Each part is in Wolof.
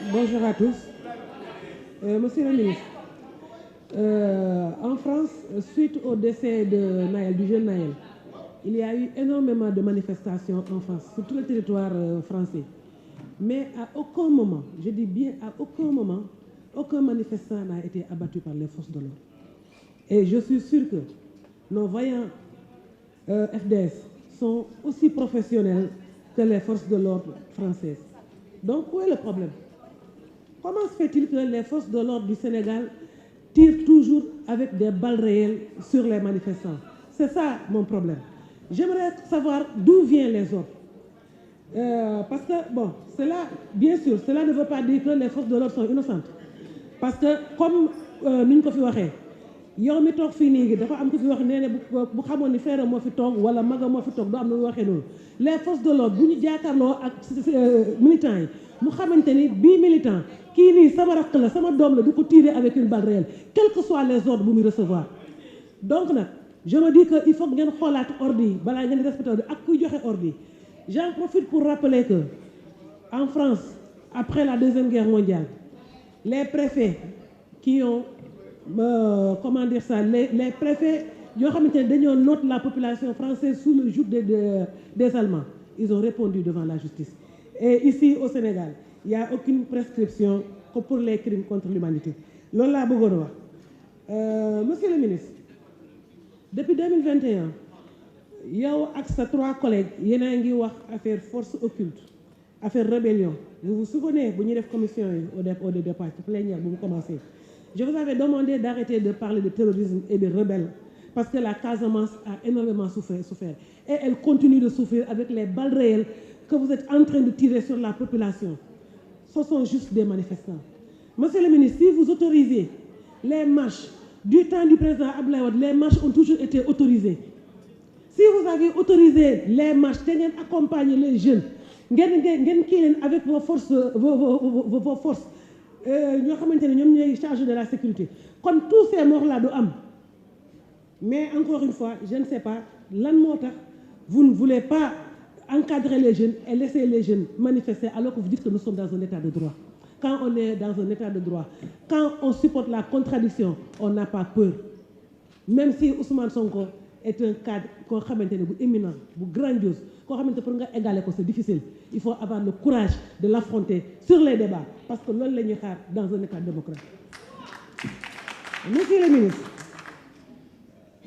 Bonjour à tous. Monsieur le ministre, en France, suite au décès de Naël, du jeune Naël, il y a eu énormément de manifestations en France, sur tout le territoire français. Mais à aucun moment, je dis bien à aucun moment, aucun manifestant n'a été abattu par les forces de l'ordre. Et je suis sûr que nos vaillants FDS sont aussi professionnels que les forces de l'ordre françaises. Donc, où est le problème? Comment se fait-il que les forces de l'ordre du Sénégal tirent toujours avec des balles réelles sur les manifestants? C'est ça mon problème. J'aimerais savoir d'où viennent les ordres. Parce que, bon, cela, bien sûr, cela ne veut pas dire que les forces de l'ordre sont innocentes. Parce que, comme nous l'avons dit, yow mi toog fii nii dafa am ku fi wax nee ne bu xamoon ni frère moo fi toog wala maga moo fi toog doo am na lu waxee noonu les forces de l'ordre bu ñu jàkkaarloo ak militants yi mu xamante ni bii militant kii nii sama rakk la sama doom la du ko tirer avec une balle réelle quels que soient les ordres bu muy recevoir. Donc nag je me dis que il faut ngeen xoolaat ordre yi balaa ngeen respecté ordre ak kuy joxe ordre yi. J'en profite pour rappeler que en France après la Deuxième Guerre mondiale les préfets qui ont comment dire ça, les préfets yoo xamante ne dañoo note la population française sous le joug des Allemands, ils ont répondu devant la justice. Et ici au Sénégal, il n'y a aucune prescription pour les crimes contre l'humanité. Loolu laa bëggoon wax. Monsieur le ministre, depuis 2021 yow ak sa 3 collègues yéen a ngi wax affaire force occulte, affaire rébellion. Vous vous souvenez bu ñuy def commission yi au départ plénière bu mu commencé. Je vous avais demandé d'arrêter de parler de terrorisme et de rebelles parce que la Casamance a énormément souffert. Et elle continue de souffrir avec les balles réelles que vous êtes en train de tirer sur la population. Ce sont juste des manifestants. Monsieur le ministre, si vous autorisez les marches du temps du président Abdoulaye Wade, les marches ont toujours été autorisées. Si vous avez autorisé les marches, vous accompagner les jeunes, avec vos forces, vos forces, ñoo xamante ne ñoom ñooy chargé de la sécurité kon tous ces morts là du am mais encore une fois je ne sais pas lan moo tax vous ne voulez pas encadrer les jeunes et laisser les jeunes manifester alors que vous dites que nous sommes dans un état de droit. Quand on est dans un état de droit, quand on supporte la contradiction, on n'a pas peur. Même si Ousmane Sonko est un cadre koo xamante ne bu éminent bu grandiose koo xamante pour nga égaler ko c'est difficile. Il faut avoir le courage de l'affronter sur les débats parce que loolu la ñuy xaar dans un état démocratique. Monsieur le ministre,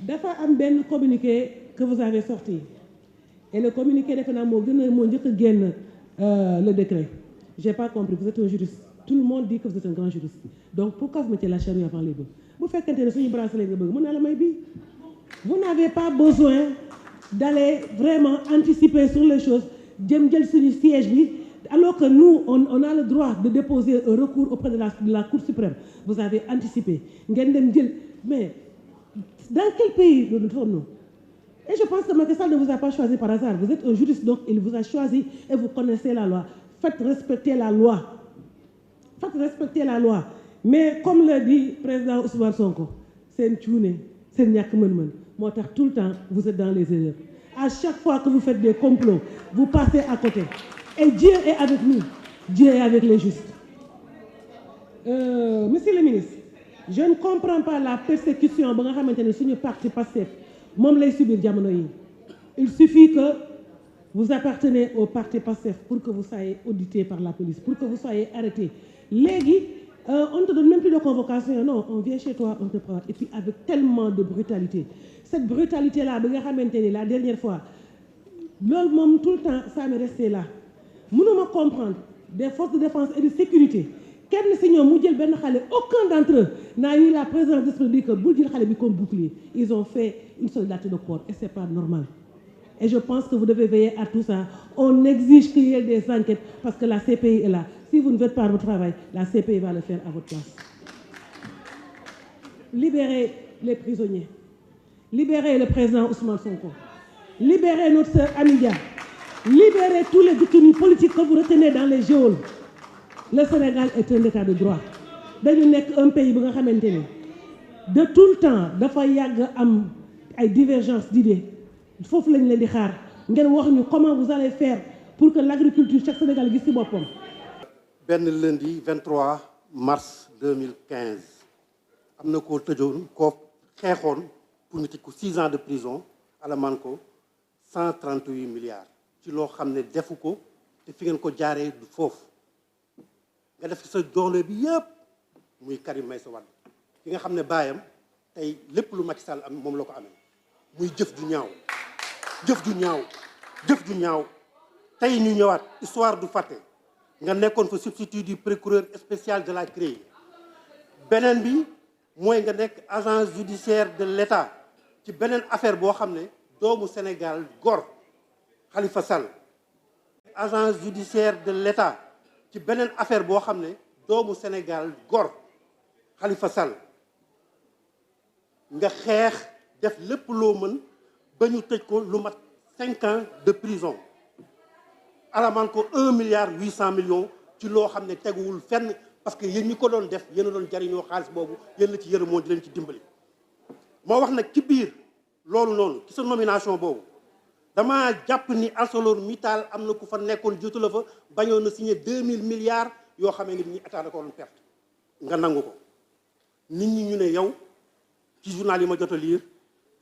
dafa am benn communiqué que vous avez sorti et le communiqué defe naa moo njëkk a génn le décret. J'ai pas compris, vous êtes un juriste. Tout le monde dit que vous êtes un grand juriste. Donc pourquoi vous mettez la charrue avant les bœufs? Bu fekkente ne suñu bracelet nga bëgg mën naa la may bii. Vous n'avez pas besoin d'aller vraiment anticiper sur les choses. Jëm jël suñu siège bi alors que nous on a le droit de déposer un recours auprès de la Cour suprême. Vous avez anticipé ngeen dem jël mais dans quel pays nous sommes-nous? Et je pense que Macky Sall ne vous a pas choisi par hasard. Vous êtes un juriste donc il vous a choisi et vous connaissez la loi. Faites respecter la loi. Faites respecter la loi. Mais comme le dit président Ousmane Sonko, c'est une cuune, c'est une ñàkk mën-mën. Moo tax tout le temps vous êtes dans les erreurs. À chaque fois que vous faites des complots, vous passez à côté. Et Dieu est avec nous. Dieu est avec les justes. Monsieur le ministre, je ne comprends pas la persécution ba nga xamante ne suñu parti Pastef moom lay subir jamono yi. Il suffit que vous appartenez au parti Pastef pour que vous soyez audité par la police, pour que vous soyez arrêté. Léegi, on ne te donne même plus de convocation. Non, on vient chez toi, on te prend. Et puis avec tellement de brutalité. Cette brutalité-là, la dernière fois, tout le temps, ça m'est resté là. Nous ne comprendre des forces de défense et de sécurité. Aucun d'entre eux n'a eu la présence d'esprit de dire que comme bouclier. Ils ont fait une solidarité de corps et ce n'est pas normal. Et je pense que vous devez veiller à tout ça. On exige qu'il y ait des enquêtes parce que la CPI est là. Si vous ne faites pas votre travail, la CPI va le faire à votre place. Libérez les prisonniers. Libérez le président Ousmane Sonko. Libérez notre sœur Amidia. Libérez tous les détenus politiques que vous retenez dans les geôles. Le Sénégal est un état de droit. Nous sommes un pays où de tout le temps, il y a des divergences d'idées. Il faut que vous les comment vous allez faire pour que l'agriculture chaque Sénégal gis ci boppam. benn lundi 23 mars 2015 am na koo tëjoon koo xeexoon pour ñu tëj ko 6 ans de prison alamaan ko 138 milliards ci loo xam ne defu ko te fi ngeen ko jaaree du foofu nga def sa doole bi yëpp muy Karim Meïssa Wade ki nga xam ne baayam tey lépp lu Macky Sall am moom la ko amee muy jëf ju ñaaw jëf ju ñaaw jëf ju ñaaw tey ñu ñëwaat histoire du fàtte nga nekkoon fa substitut du procureur spécial de la CREI beneen bi mooy nga nekk agent judiciaire de l'État ci beneen affaire boo xam ne doomu Sénégal gor Khalifa Sall agent judiciaire de l'État ci beneen affaire boo xam ne doomu Sénégal gor Khalifa Sall nga xeex def lépp loo mën ba ñu tëj ko lu mat 5 ans de prison alamaan ko 1 milliard 800 millions ci loo xam ne teguwul fenn parce que yéen ñi ko doon def yéen a doon jariñoo xaalis boobu yéen la ci yërëmoo di leen ci dimbali. moo wax nag ci biir loolu noonu ci sa nomination boobu dama jàpp ni ArcelorMittal am na ku fa nekkoon jiitu la fa bañoon na signé 2000 milliards yoo xam ne ni état da ko doon perte nga nangu ko nit ñi ñu ne yow ci journal yi ma jot a lire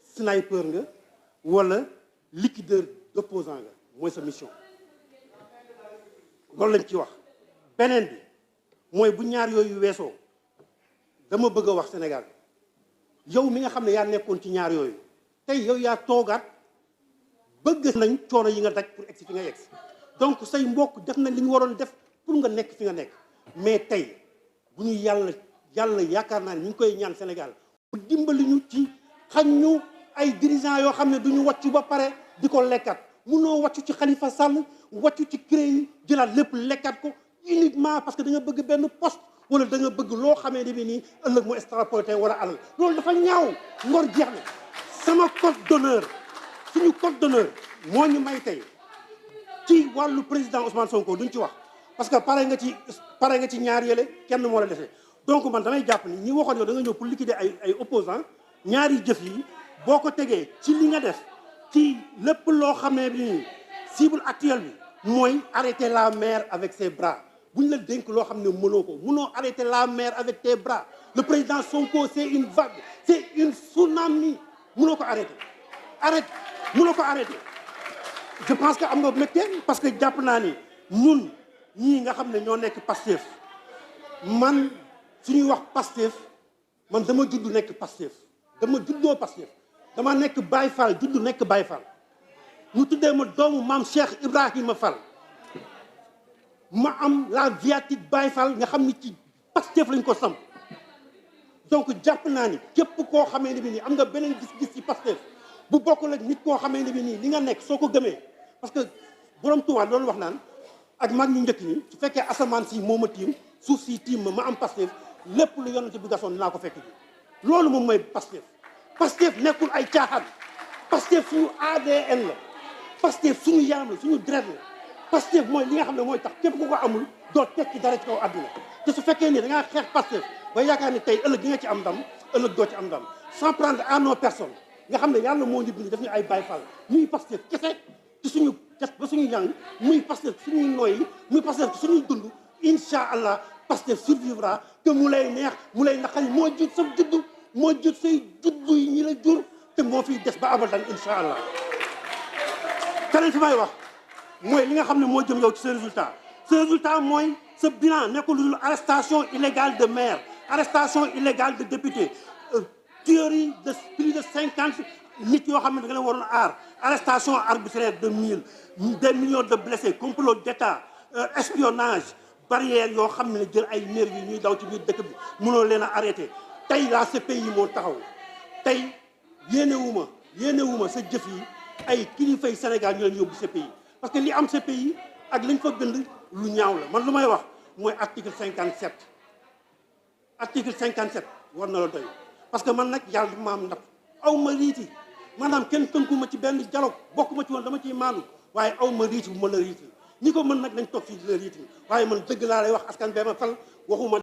sniper nga wala liquideur d'opposant nga mooy sa mission loolu lañ ci wax. beneen bi mooy bu ñaar yooyu weesoo dama bëgg a wax Sénégal yow mi nga xam ne yaa nekkoon ci ñaar yooyu tey yow yaa toogaat bëgg nañ coono yi nga daj pour egsi fi nga yegsi donc say mbokk def nañ li ñu waroon def pour nga nekk fi nga nekk mais tey bu ñu yàlla yaakaar naa ne ñu ngi koy ñaan Sénégal bu dimbali ñu ci xañ ñu ay dirigeants yoo xam ne du ñu wàccu ba pare di ko lekkat munoo wàccu ci Khalifa Sall wàccu ci CREI jëlaat lépp lekkat ko uniquement parce que da nga bëgg benn poste wala da nga bëgg loo xamee ne bi nii ëllëg mu extrapolitain wala alal loolu dafa ñaaw ngor jeex na sama code d'honneur suñu code d'honneur moo ñu may tey ci wàllu président Ousmane Sonko duñ ci wax parce que pare nga ci ñaar yële kenn moo la defee donc man damay jàpp ni ñi waxoon yow da nga ñëw pour liquider ay opposants ñaari jëf yi boo ko tegee ci li nga def ci lépp loo xamee bi cible actuelle bi mooy arrêter la mer avec ses bras bu ñu la dénk loo xam ne mënoo ko mënoo arrêter la mer avec tes bras le président Sonko c'est une vague c'est une tsunami mënoo ko mënoo ko arrêter je pense que am nga métier parce que jàpp naa ni ñun ñii nga xam ne ñoo nekk Pastef man suñuy wax Pastef man dama judd nekk Pastef dama juddoo Pastef dama nekk Baye Fall judd nekk Baye Fall ñu tuddee ma doomu maam Cheikh Ibrahima Fall ma am la viatique Baye Fall nga xam ni ci Pastef lañ ko samp donc jàpp naa ni képp koo xamee ne bi nii am nga beneen gis-gis ci Pastef bu bokkul ak nit koo xamee ne bi nii li nga nekk soo ko gëmee parce que borom Tuubaa loolu wax naan ak mag ñu njëkk ñi su fekkee asamaan si moo ma tiim suuf si tiim ma am Pastef lépp lu yonent bi gasoon dinaa ko fekk ji loolu moom mooy Pastef Pastef nekkul ay caaxaan Pastef suñu ADN la Pastef suñu yaram la suñu deret la Pastef mooy li nga xam ne mooy tax képp ku ko amul doo tekki dara ci kaw àdduna te su fekkee ni da ngaa xeex Pastef ba yaakaar ni tey ëllëg di nga ci am ndam ëllëg doo ci am ndam sans prendre à nos personnes nga xam ne yàlla moo ñu bind daf ñu ay Baye Fall muy Pastef kese ci suñu tes ba suñu yang muy Pastef suñuy noyyi muy Pastef suñuy dund incha allah Pastef survivra te mu lay neex mu lay naqari moo jur sa juddu moo jur say juddu yi ñi la jur te moo fiy des ba abadan incha allah keneen fi may wax mooy li nga xam ne moo jëm yow ci ce résultat mooy sa bilan nekkul lu dul arrestation illégale de maire arrestation illégale de député tuerie de plus de 50 nit yoo xam ne da nga leen waroon aar arrestation arbitraire de 1000 des millions de blessés complot d'État espionnage barrière yoo xam ne jël ay nervis yi ñuy daw ci biir dëkk bi mënoo leen a arrêté tey la CPI moo taxaw tey yéenewuma sa jëf yi ay kilifay Sénégal ñu leen yóbbu CPI parce que li am CPI ak lañ fa bind lu ñaaw la man lu may wax mooy article 57 war na la doy parce que man nag yàlla du ma am ndap aw ma riiti maanaam kenn tënkuma ci benn dialogue bokkuma ci woon dama ciy maandu waaye aw ma riiti bu ma la riiti ñi ko mën nag nañ toog fii di la riiti waaye man dëgg laa lay wax askan bee ma fal waxuma